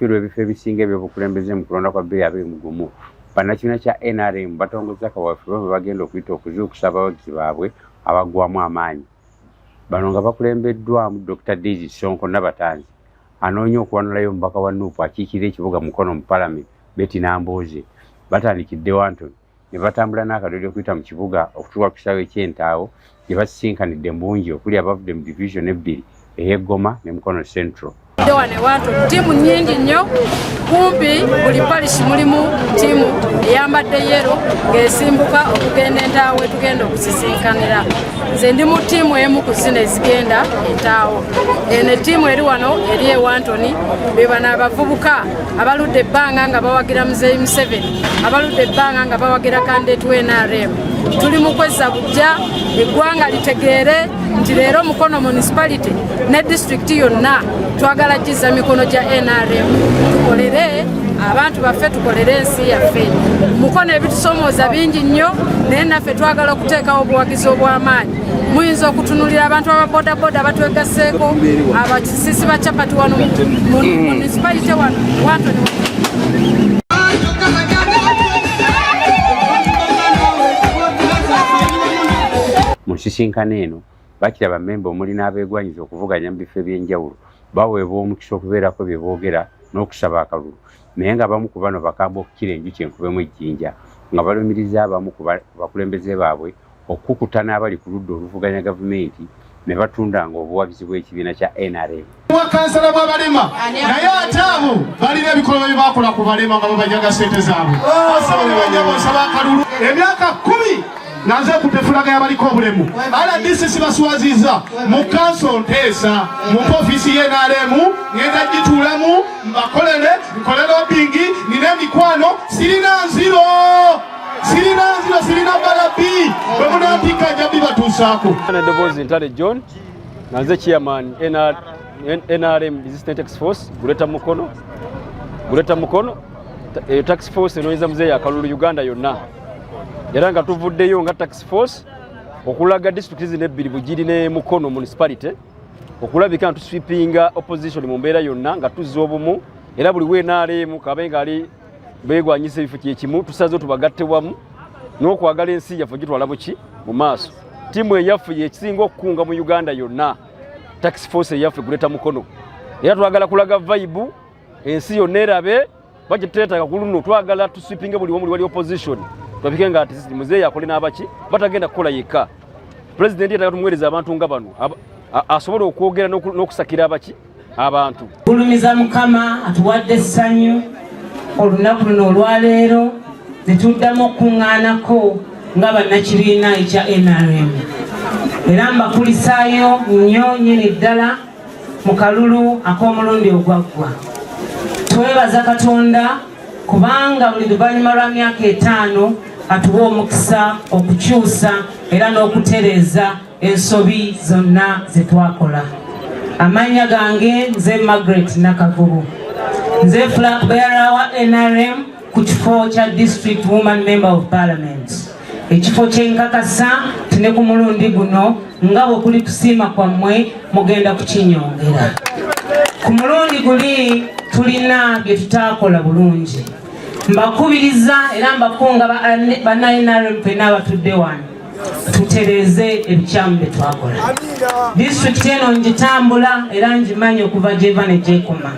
okufiirwa ebifo ebisinga ebyobukulembeze mu kulonda kwa 2023 bannakibiina kya NRM batongoza kaweefube bwe bagenda okuyita okuzuukusa abawagizi baabwe abagwamu amaanyi. Bano nga bakulembeddwamu Dr. Daisy Sonko Nabatanzi anoonya okuwanulayo omubaka wa Nuupu akiikirira ekibuga Mukono mu Palamenti Betty Nambooze. Batandikidde Wantoni ne batambula n'akadoodi okuyita mu kibuga okutuuka ku kisaawe ky'Entaawo gye basisinkanidde mbungi okuli abavudde mu division 2 ey'Eggoma ne Mukono Central. Wane watu timu nyingi nnyo kumpi buli parish mulimu timu eyambadde yero ng'esimbuka okugenda Entaawo tugenda okusisinkanira. Nze ndi mu timu emu ku zino ezigenda Entaawo. Ene timu eri wano eri e Wantoni be bana abavubuka abaludde ebbanga nga bawagira Muzeeyi Museveni, abaludde ebbanga nga bawagira candidate w'NRM. Tuli mu kwezza bujja eggwanga litegeere nti leero Mukono municipality ne district yonna twagala giza mikono gya NRM tukolere abantu baffe tukolere ensi yaffe. Mukono ebitusomooza bingi nnyo naye naffe twagala okuteekawo obuwagizi obw'amaanyi. Muyinza okutunulira abantu ababodaboda batwegasseeko abakisisi ba Chapati wano municipality wano Wantoni. Mu nsisinkano eno bakiraba mmemba omuli n'abeegwanyiza okuvuganya mu bifo eby'enjawulo baweebwa omukisa okubeerako bye boogera n'okusaba akalulu, naye nga abamu ku bano bakamba okukira enjuki enkubemu ejjinja nga balumiriza abamu ku bakulembeze baabwe okukutana abali ku ludda oluvuganya gavumenti ne batundanga obuwagizi bw'ekibiina kya NRM. Bwakansala bw'abalema naye ate abo balina ebikolwa bye bakola ku balema nga babanyaga ssente zaabwe. Basaba ne banyabo nsaba akalulu emyaka 10 naze kutefulaga yabaliko obulemu. RDC sibaswaziza mu kanso nteesa mu ofisi y'NRM ngenda gituulamu mbakolere nkole lobbyingi nina emikwano sirina nziro sirina balabi bwe munampika njabi batuusaako. Debozi Ntale John naze chairman NRM Resistance Task Force Guleta Mukono tax force enoyeza Muzeeyi akalulu Uganda yonna. Era nga tuvuddeyo nga tax force okulaga district zino ebbiri Bugiri ne Mukono municipality okulabika ntusweepinga opposition mu mbeera yonna nga tuzza obumu era buli NRM kabenga ali beegwanyisa ebifo kyekimu tusaze tubagatte wamu n'okwagala ensi yaffe gitwala buki mu maaso. Timu eyaffe yekisinga okukunga mu Uganda yonna tax force eyaffe Guleta Mukono. Era twagala kulaga vibe ensi yonna erabe bagiteetaka ku luno twagala tusweepinga buli wamu wali opposition. Twabike nga ati Muzeeyi akole n'abaki batagenda kukola yekka. President yataka tumuweereza abantu nga bano asobola okwogera n'okusakira abaki abantu. Gulumiza Mukama atuwadde essanyu olunaku luno olwaleero ne tuddamu okuŋŋaanako nga bannakibiina ekya NRM. Era mbakulisaayo nnyo nnyini ddala mu kalulu ak'omulundi ogwaggwa. Twebaza Katonda kubanga buli luvannyuma lwa myaka 5 atuwa omukisa okukyusa era n'okutereeza ensobi zonna ze twakola. Amannya gange nze Margaret Nakavubu. Nze flag bearer wa NRM ku kifo kya District Woman Member of Parliament. Ekifo kyenkakasa tine ku mulundi guno nga bwe kuli kusiima kwammwe mugenda kukinyongera. Ku mulundi guli tulina bye tutaakola bulungi. Mbakubiriza era mbakunga banna NRM fenna abatudde wano tutereeze ebikyamu bye twakola. District eno ngitambula era ngimanyi okuva gyeva ne gyekoma.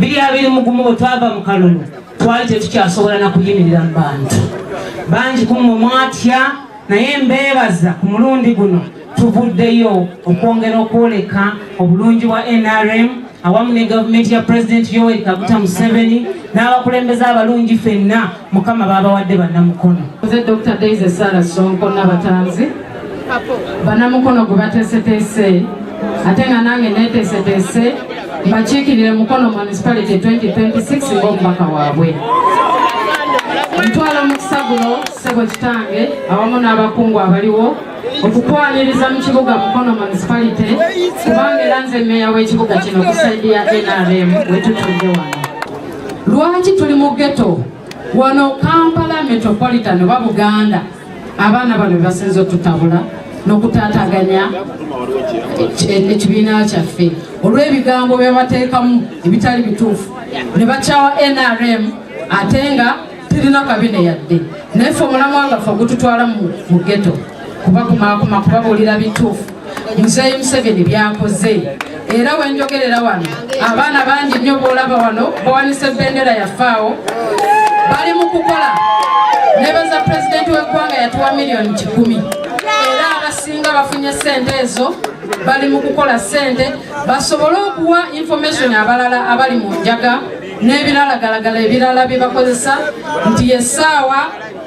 2021 bwe twava mu kalulu twali tetukyasobola na kuyimirira mu bantu bangi kumwe mwatya, naye mbeebaza ku mulundi guno tuvuddeyo okwongera okwoleka obulungi bwa NRM awamu ne gavumenti ya President Yoweri Kaguta Museveni n'abakulembeze abalungi ffenna Mukama baabawadde bannamukono. Nze Dr. Daisy Sonko Nabatanzi bannamukono gwe bateeseteese ate nga nange neeteeseteese mbakiikirire Mukono municipality 2026 ng'omubaka waabwe. Ntwala omukisa guno ssebo kitange awamu n'abakungu abaliwo okukwaniriza mu kibuga Mukono municipality kubanga era nze mmeeya w'ekibuga kino ku saidi ya NRM wetutudde wano. Lwaki tuli mu ghetto wano Kampala Metropolitan oba Buganda abaana bano basinze otutabula n'okutaataganya ekibiina kyaffe olw'ebigambo byebateekamu ebitali bituufu ne bakyawa NRM ate nga tirina kabine yadde naye ffe omulamwa waffe ogututwala mu ghetto kubakumakuma kubabuulira bituufu Muzeeyi Museveni byakoze era wenjogerera wano abaana bangi nnyo boolaba wano bawanise bendera yafaawo bali mu kukola nebaza pulezidenti w'eggwanga yatuwa miliyoni 10 era abasinga bafunye ssente ezo bali mu kukola ssente basobole okuwa information abalala abali mu njaga n'ebiralagalagala ebirala bye bakozesa nti essaawa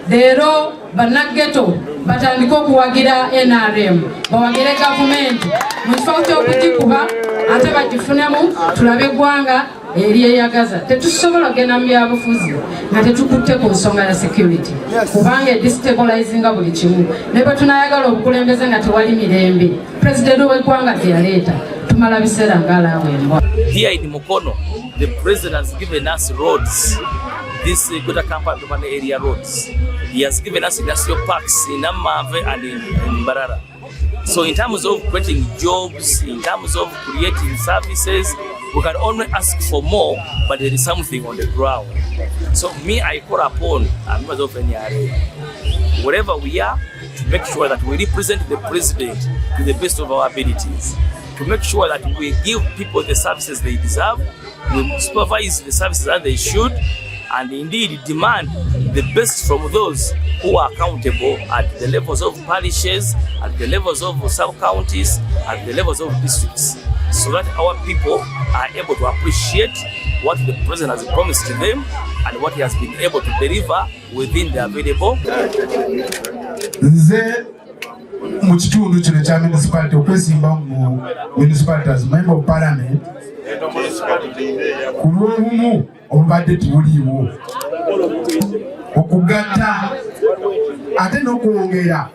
leero bannaggeto batandika okuwagira NRM bawagire gavumenti mu kifo ky'okugikuba ate bagifunemu tulabe eggwanga eriyeyagaza tetusobola genda mu byabufuzi nga tetukutte ku nsonga ya security kubanga edestabilizinga buli kimu ne bwe tunayagala obukulembeze nga tewali mirembe pulezidenti w'eggwanga teyaleeta tumala biseera ng'alaawe embwa. Here in Mukono, the president has given us roads, this Greater Kampala area roads. He has given us industrial parks in Amave and in Mbarara. So in terms of creating jobs, in terms of creating services, we can only ask for more, but there is something on the ground. So me, I call upon members of NRM, wherever we are, to make sure that we represent the president to the best of our abilities, to make sure that we give people the services they deserve, we supervise the services that they should, and indeed demand the best from those who are accountable at the levels of parishes, at the levels of sub-counties, at the levels of districts, so that our people are able to appreciate what the president has promised to them and what he has been able to deliver within the available. Nze mu kitundu kino kya municipality okwesimba mu municipality as member of parliament ku lw'obumu obubadde tebuliiwo okugatta ate n'okwongera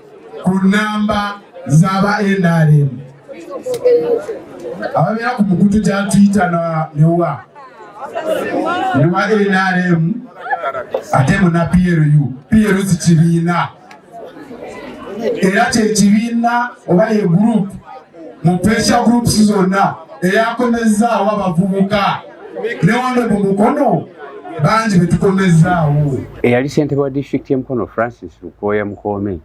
ku nnamba z'aba NRM ababeera ku mukutu gya Twitter newa NRM ate muna PLU si kibiina era kyekibiina oba ye group mu pressure groups zonna eyakomezaawo abavubuka newano mu Mukono bangi betukomezaawo. Eyali ssentebe wa disitulikiti y'e Mukono Francis Lukooya Mukoome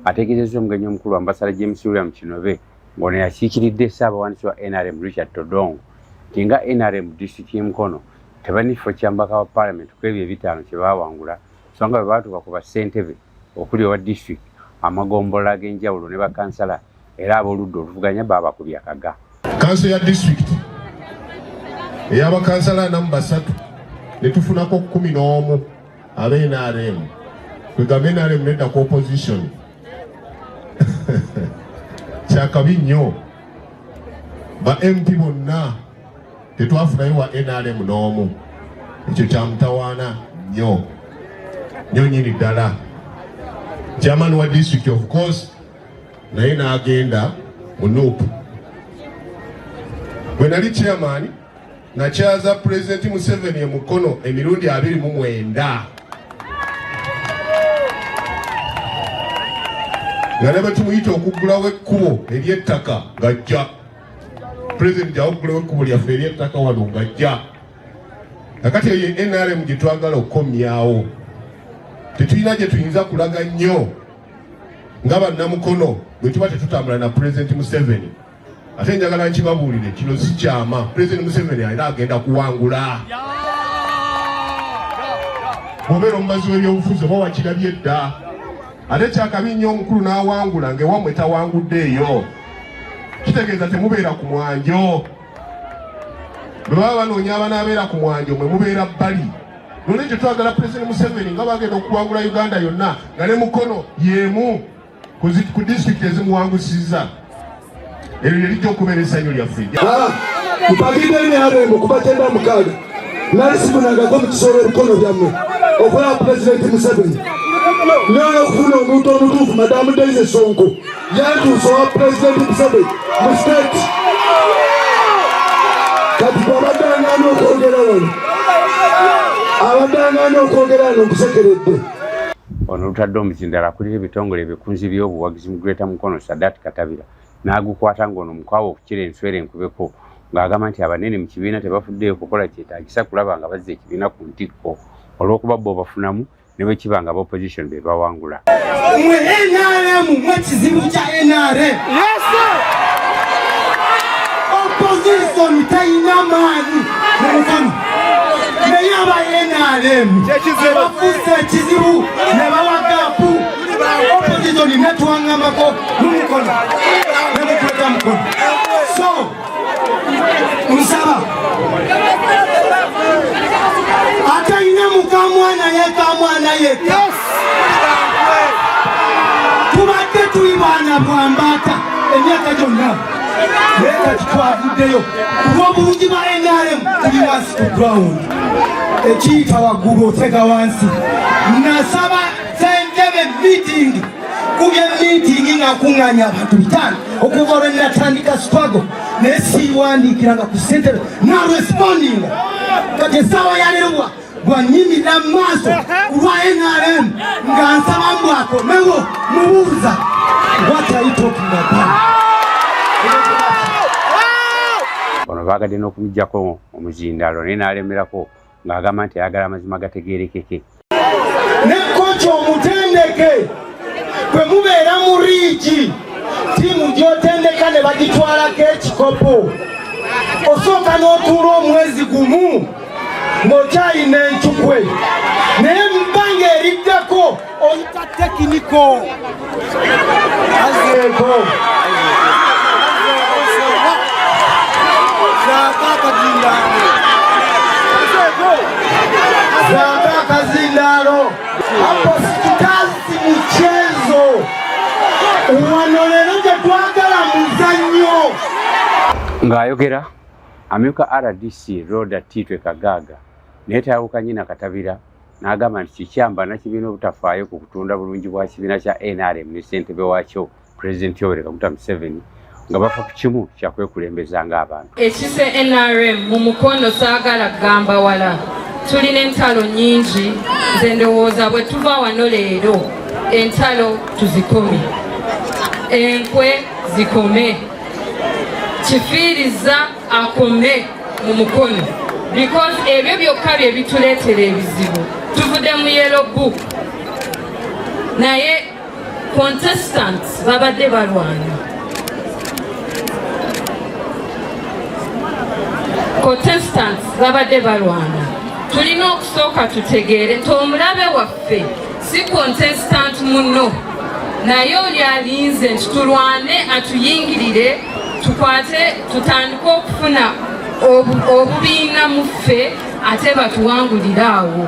ategeezezza omugenyi omukulu ambasada James William Kinobe ng'ono yakiikiridde ssaabawandiisi wa NRM Richard Todong nti nga NRM disitulikiti y'e Mukono tebali kifo kya mbaka wa parliament ku ebyo ebitaano kye baawangula so nga bwe baatuuka ku bassentebe okuli owa disitulikiti amagombolola ag'enjawulo ne bakansala era ab'oludda oluvuganya baabakubye akaga. Kanso ya disitulikiti ey'abakansala namu basatu ne tufunako 11 ab'e NRM kwegamba NRM nedda ku opposition kyakabi nnyo ba MP bonna tetwafunayo wa NRM n'omu ekyo kyamutawaana nnyo nyini ddala. Chairman wa district of course naye n'agenda mu NUP. Bwe nali chairman nakyaza President Museveni e Mukono emirundi 29 nga ne batumuyita okuggulawo ekkubo ery'ettaka ng'ajja President awuggulawo ekkubo lyaffe ery'ettaka wano ng'ajja kakati eyo NRM gye twagala okukomyawo tetulina gye tuyinza kulaga nnyo nga bannamukono bwe tuba tetutambula na President Museveni. Ate njagala nkibabuulire kino si kyama. President Museveni era agenda kuwangula. Bw'obeera omubazi w'ebyobufuzi oba wakirabye dda. Ate kyakabi nnyo omukulu n'awangula ng'ewammwe tawanguddeeyo. Kitegeeza temubeera ku mwanjo. Bwe baba banoonya abanaabeera ku mwanjo mwe mubeera bbali. Nolwekyo twagala President Museveni nga bagenda okuwangula Uganda yonna nga ne Mukono y'emu ku disitulikiti ezimuwangusizza. Eryo lijja okubeera essanyu lyaffe. Mpagidde NRM kuba 96 nali simunangako mu kisolo ebikono byammwe okulaba Pulezidenti Museveni naye okufuna omuntu omutuufu Madamu Daisy Sonko yantuusa owa Pulezidenti Museveni mu state kati bw'abaddangaana okwogera wano abaddangaana okwogera wano nkusekeredde. ono lutadde omuzindala akulira ebitongole ebikunzi by'obuwagizi mu Greater Mukono Sadat Katabira n'agukwata ng'ono mukwawa okukira enswera enkubeko ng'agamba nti abanene mu kibiina tebafuddeyo kukola kyetaagisa kulaba nga bazza ekibiina ku ntikko olw'okuba bo bafunamu ne bwe kiba nga opposition be bawangula. Mwe NRM mwe kizibu kya NRM. Opposition tayina maanyi mu mukono. Naye aba NRM bafuuse ekizibu ne bawagapu opposition netwangamako mu mukono ne mu Greater Mukono. So nsaba atayina mukamwana yekamwana yekka tubadde tuli baana bwambata emyaka gyonna naye twavuddeyo olw'obulungi bwa NRM tuli wansi ku ground ekiyita waggulu otega wansi. Nasaba sentebe meeting kubye meeting nga kuŋŋaanya abantu 5 okuva olwe natandika struggle naye siiwandiikiranga ku sentebe na responding kati essaawa yaleerwa bwannyimirira mu maaso kulwa NRM nga nsaba mbwakomewo mubuuza what are you talking about? Ono baagadde n'okumuggyako omuzindaalo naye n'alemerako ng'agamba nti ayagala amazima gategeerekeke. Ne koci omutendeke bwe mubeera mu liigi ttiimu gy'otendeka ne bagitwalako ekikopo osooka n'otuula omwezi gumu ng'okyalina encukwe naye mubbanga eriddako oyita tekiniko azeeko zanga akazindalo hapo sikitazi mchezo wano lero gyetwagala muzannyo. Ng'ayogera amyuka RDC Roda Titwe Kagaga naye tayawukanye na Katabira n'agamba nti kikyamba nakibiina obutafaayo ku kutunda bulungi bwa kibiina kya NRM ne ssentebe waakyo President Yoweri Kaguta Museveni nga bafa ku kimu kyakwekulembezanga abantu. Ekise NRM mu mukono saagala kugamba wala tulina entalo nyingi nze ndowooza bwe tuva wano leero entalo tuzikome enkwe zikome kifiiriza akome mu mukono because ebyo byokka bye bituleetera ebizibu. Tuvudde mu yellow book naye contestants babadde balwana. Contestants babadde balwana. Tulina okusooka tutegeere nti omulabe waffe si contestant muno naye oli alinze nti tulwane atuyingirire tukwate tutandike okufuna obubiina mu ffe ate batuwangulire awo.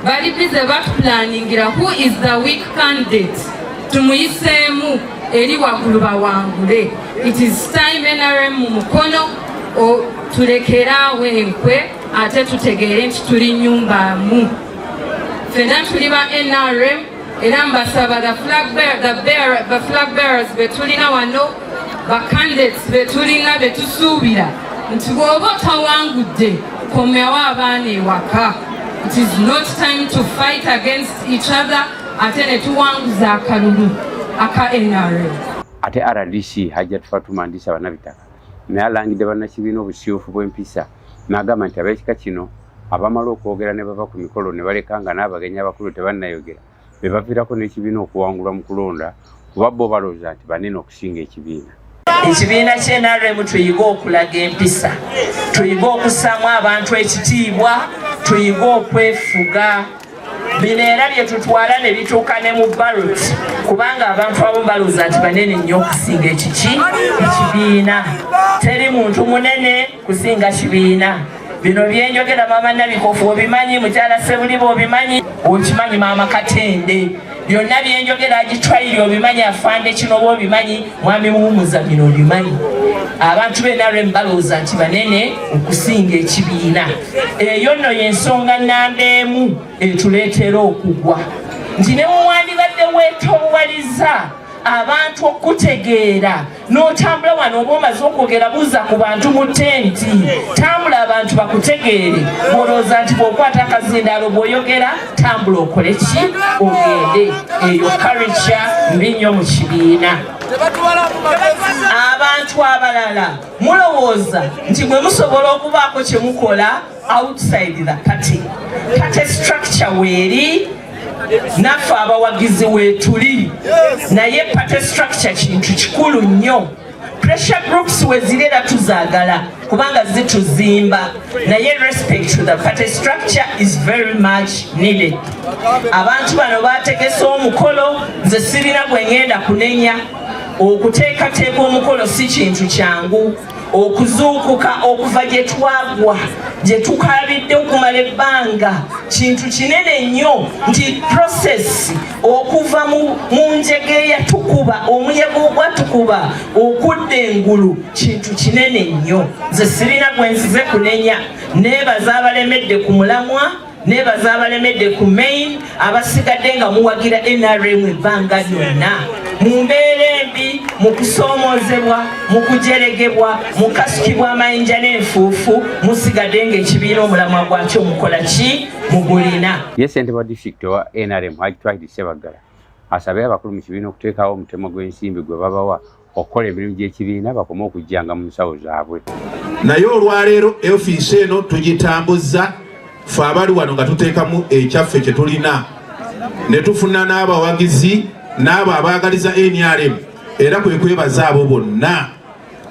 Bali bize batupulaningira who is the weak candidate tumuyiseemu eri waggulu bawangule. It is time NRM mu mukono tulekeraawo enkwe ate tutegeere nti tuli nnyumbamu. Ffenna tuli ba NRM era mbasaba the flag bearers betulina wano ba candidates betulina betusuubira nti bw'oba tawangudde komyawo abaana ewaka. It is not time to fight against each other ate ne tuwanguza akalulu aka NRM. Ate RDC Hajjat Fatuma Ndisa Banabitaka naye alangidde bannakibiina obusyufu bw'empisa n'agamba nti ab'ekika kino abamala okwogera ne bava ku mikolo ne baleka nga n'abagenyi abakulu tebannayogera be baviirako n'ekibiina okuwangulwa mu kulonda kuba bo balowooza nti banene okusinga ekibiina. Ekibiina ky'NRM tuyiga okulaga empisa, tuyiga okussaamu abantu ekitiibwa, tuyiga okwefuga. Bino era bye tutwala ne bituuka ne mu ballot kubanga abantu abo balowooza nti banene nnyo okusinga ekibiina. Teri muntu munene kusinga kibiina. Bino byenjogera Maama Nabikofu obimanyi, Mukyala Sebuliba obimanyi, okimanyi Maama Katende. Byonna byenjogera agitwayiri obimanyi, Afande Kinoba obimanyi, Mwami Muwumuza bino obimanyi. Abantu b'NRM balowooza nti banene okusinga ekibiina. Eyo nno y'ensonga nnamba emu etuleetera okugwa. Nti ne wandibadde weetoowaliza abantu okutegeera n'otambula wano oba omaze okwogera buuza ku bantu mu tenti tambula abantu bakutegeere bw'olowooza nti bw'okwata akazindaalo bw'oyogera tambula okole ki ogende eyo culture mbi nnyo mu kibiina. Abantu abalala mulowooza nti mwe musobola okubaako kye mukola outside the party structure weeri naffe abawagizi weetuli naye party structure kintu kikulu nnyo. Pressure groups weziri era tuzaagala kubanga zituzimba naye respect to the party structure is very much needed. Abantu bano bategese omukolo nze sirina gwe ngenda kunenya. Okuteekateeka omukolo si kintu kyangu. Okuzuukuka okuva gye twagwa gye tukalabidde okumala ebbanga kintu kinene nnyo nti process okuva mu njegeeya tukuba omuyego ogwatukuba okudda engulu kintu kinene nnyo. Nze sirina gwe nzize kunenya. Neebaza abalemedde ku mulamwa neebaza abalemedde ku main abasigadde nga muwagira NRM ebbanga lyonna mu mbeera embi mu kusoomoozebwa mu kujeregebwa mu kasukibwa amayinja n'enfuufu musigadde ng'ekibiina omulamwa gwakyo mukola ki mugulina. Ye ssentebe wa disitulikiti wa NRM Hajji Twahidi Ssebaggala asabye abakulu mu kibiina okuteekawo omutemo gw'ensimbi gwe babawa okukola emirimu gy'ekibiina bakome okujjanga mu nsawo zaabwe. Naye olwaleero ofiisi eno tugitambuzza ffe abali wano nga tuteekamu ekyaffe kye tulina ne tufuna n'abawagizi n'abo abaagaliza NRM era kwe kwebaza abo bonna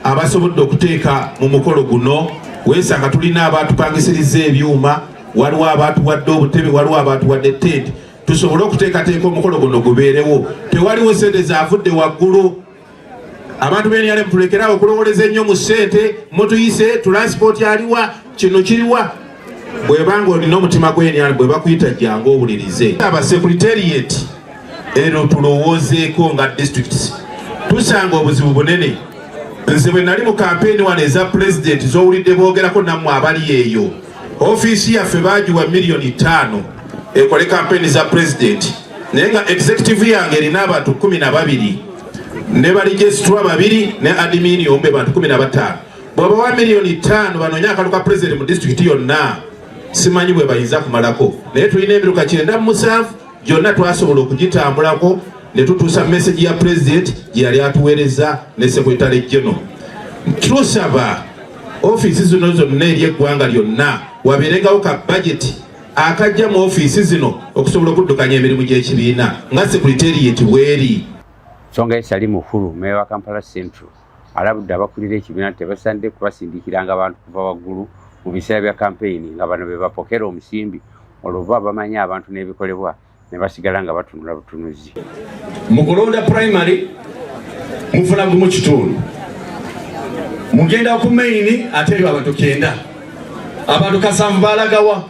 abasobodde okuteeka mu mukolo guno. Weesanga tulina abaatupangisiriza ebyuma, waliwo abaatuwadde obutebe, waliwo abaatuwadde tenti tusobole okuteekateeka omukolo guno gubeerewo. Tewaliwo ssente zaavudde waggulu. Abantu b'NRM tulekerawo okulowoleza ennyo mu ssente mutuyise transport aliwa kino kiriwa. Bwebanga olina omutima gw'NRM bwe bakuyita jjangu owulirize. Abasecretariat eno tulowoozeeko nga district tusanga obuzibu bunene. Nze bwe nali mu kampeni wano eza president z'owulidde boogerako nammwe abali eyo. Ofiisi yaffe baagiwa $5,000,000 ekole kampeni za president naye nga executive yange erina abantu 12 ne baligesitwa 2 ne admin ombe bantu 15. Bw'abawa $5,000,000 banoonya akalulu ka president mu district yonna simanyi bwe bayinza kumalako naye tulina emiruka 97 gyonna twasobola okugitambulako ne tutuusa message ya president gye yali atuweereza ne secretary general. Tusaba ofiisi zino zonna eri eggwanga lyonna wabeerengawo ka budget akajja mu ofiisi zino okusobola okuddukanya emirimu gy'ekibiina nga secretariat bweri. Nsonga esali mukulu meya wa Kampala Central alabudde abakulira ekibiina tebasaanidde kubasindikiranga abantu kuva waggulu mu biseera bya kampeyini nga bano be bapokera omusimbi olwo bamanyi abantu n'ebikolebwa ne basigala nga batunula butunuzi. Mu kulonda primary mufuna gumu kitundu mugenda ku main ate eri abantu 9 abantu 7 balagawa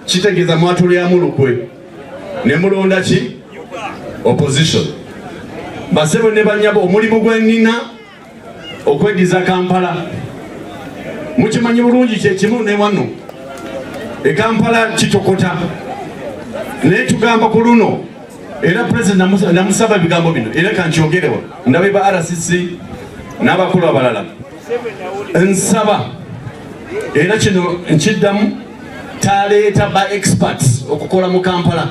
kitegeeza mwatulyamu lukwe ne mulonda ki opposition basebo ne banyabo omulimu gw'ennina okweddiza Kampala mukimanyi bulungi kyekimu ne wano Kampala kitokota naye tugamba ku luno era president namusaba ebigambo bino era kankyogerewa ndabe ba RCC n'abakulu abalala nsaba era kino nkiddamu taleeta ba experts okukola mu Kampala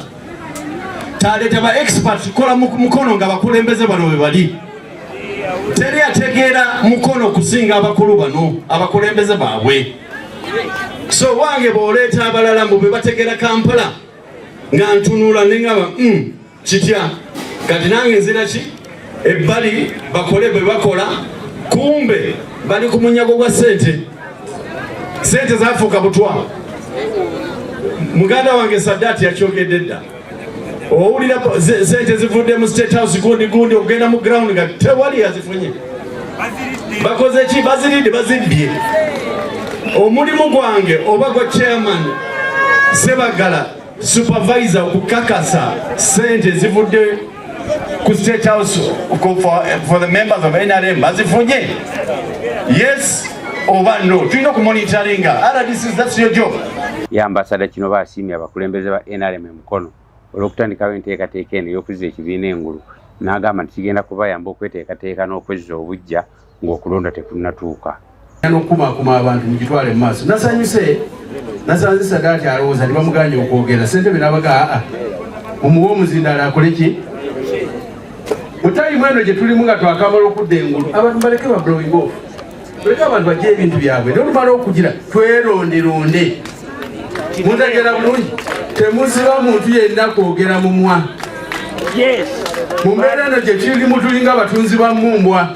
taleeta ba experts kukola mu mukono nga bakulembeze bano bwe bali teri ategeera mukono kusinga abakulu bano abakulembeze baabwe. So wange bw'oleeta abalala mbu be bategeera Kampala nga ntunula nengaba kitya kati nange nzira ki ebbali bakole bwe bakola kumbe bali ku munyago gwa ssente zafuuka butwa. Muganda wange Saddati yakyogedde dda owulira ssente zivudde mu State House gundi okugenda mu ground nga tewali yazifunye bakoze ki baziridde omulimu gwange oba gwa chairman Ssebaggala supervisor okukakasa ssente zivudde ku State House for the members of NRM bazifunye yes oba no tulina okumonitoringa RDC, that's your job. Ya ambasada kino basiimye abakulembeze ba NRM mukono olw'okutandikawo enteekateeka eno ey'okuzza ekibiina engulu n'agamba nti kigenda kubayamba okweteekateeka n'okwezza obujja ng'okulonda tekunnatuuka. N'okukumaakuma abantu mugitwale mu maaso. Nasanyuse nasanze Sadaati alowooza ne bamuganye okwogera. Ssentebe n'abaga omuwa omuzindaala akole ki? Mu tayimu eno gye tulimu nga twakamala okudda engulu abantu baleke ba blowing off. Tuleke abantu bajje ebintu byabwe n'olumala okugira tweronderonde. Muntegera bulungi temuziba muntu yenna kwogera mumwa. Mu mbeera eno gye tulimu tulinga abatunzi ba mmumbwa.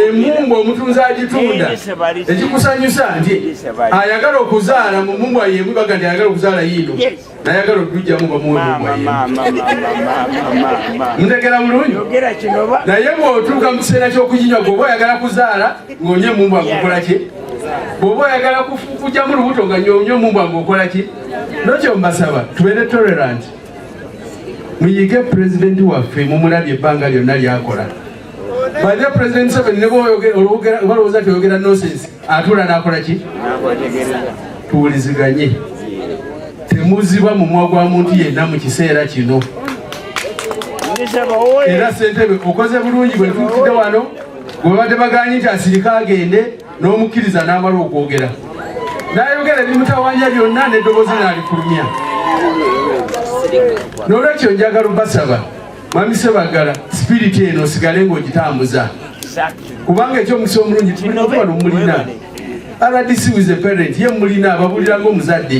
Emmumbwa omutunzi agitunda ekikusanyusa nti ayagala okuzaala mu mmumbwa yemu baga nti ayagala okuzaala yiino nayagala okujjamu bamuwe mmumbwa yemu. Muntegera bulungi naye bw'otuuka mu kiseera ky'okuginywa gwoba oyagala kuzaala ng'onywa emmumbwa ng'okola ki? Bw'oba oyagala kujjamu lubuto nga nyonywa emmumbwa ng'okola ki? Nokyo mbasaba tubeere tolerant. Muyige pulezidenti waffe mumulabye ebbanga lyonna lyakola. Bade pulezidenti Museveni ne balowooza teyogera nonsense atuula n'akola ki? Tuwuliziganye. Temuziba mumwa gwa muntu yenna mu kiseera kino. Era ssentebe okoze bulungi bwe tuukidde wano bwe badde baganye nti asirika agende n'omukkiriza n'amala okwogera. N'ayogera ebimutawanya byonna n'eddoboozi n'alikulumya. N'olwekyo njagala basaba Mwami Ssebaggala sipiriti eno osigale ng'ogitambuza kubanga eky'omukisa omulungi tulina okuba n'omulina RDC with a parent ye mulina ababulira ng'omuzadde